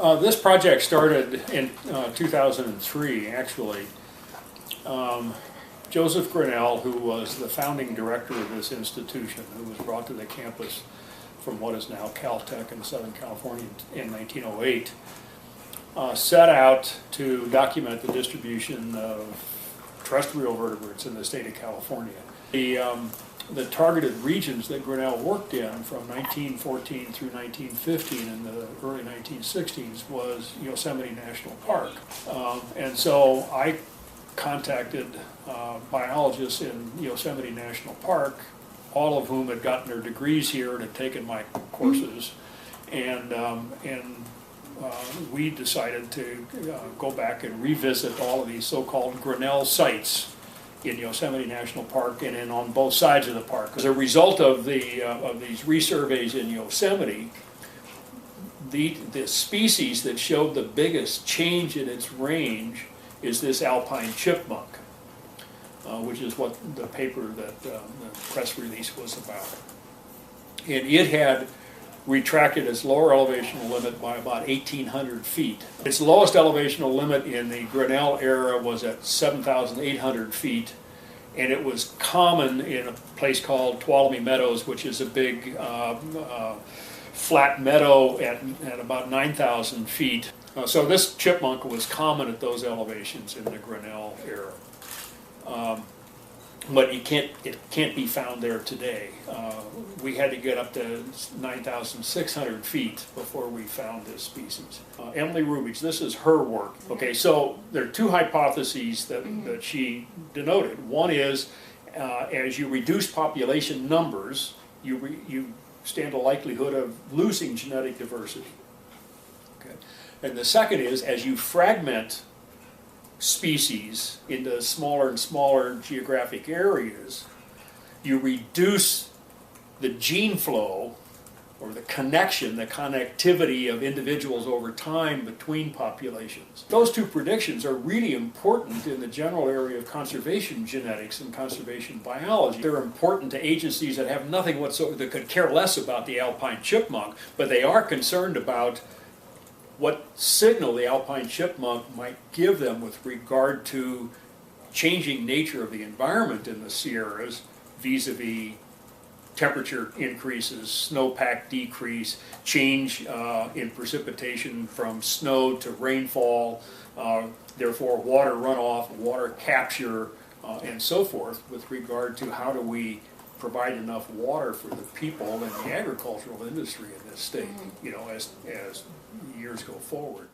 This project started in 2003, actually. Joseph Grinnell, who was the founding director of this institution, who was brought to the campus from what is now Caltech in Southern California in 1908, set out to document the distribution of terrestrial vertebrates in the state of California. The targeted regions that Grinnell worked in from 1914 through 1915 and the early 1960s was Yosemite National Park. And so I contacted biologists in Yosemite National Park, all of whom had gotten their degrees here and had taken my courses, and we decided to go back and revisit all of these so-called Grinnell sites in Yosemite National Park and on both sides of the park. As a result of these resurveys in Yosemite, the species that showed the biggest change in its range is this Alpine chipmunk, which is what the paper that the press release was about. And it had retracted its lower elevational limit by about 1,800 feet. Its lowest elevational limit in the Grinnell era was at 7,800 feet, and it was common in a place called Tuolumne Meadows, which is a big flat meadow at about 9,000 feet. So this chipmunk was common at those elevations in the Grinnell era. But it can't be found there today. We had to get up to 9,600 feet before we found this species. Emily Rubich, this is her work. Okay, so there are two hypotheses that she denoted. One is, as you reduce population numbers, you stand a likelihood of losing genetic diversity. Okay, and the second is, as you fragment species into smaller and smaller geographic areas, you reduce the gene flow or the connectivity of individuals over time between populations. Those two predictions are really important in the general area of conservation genetics and conservation biology. They're important to agencies that have nothing whatsoever, that could care less about the Alpine chipmunk, but they are concerned about what signal the Alpine chipmunk might give them with regard to changing nature of the environment in the Sierras vis-a-vis temperature increases, snowpack decrease, change in precipitation from snow to rainfall, therefore water runoff, water capture, and so forth, with regard to how do we provide enough water for the people and the agricultural industry in this state, as years go forward.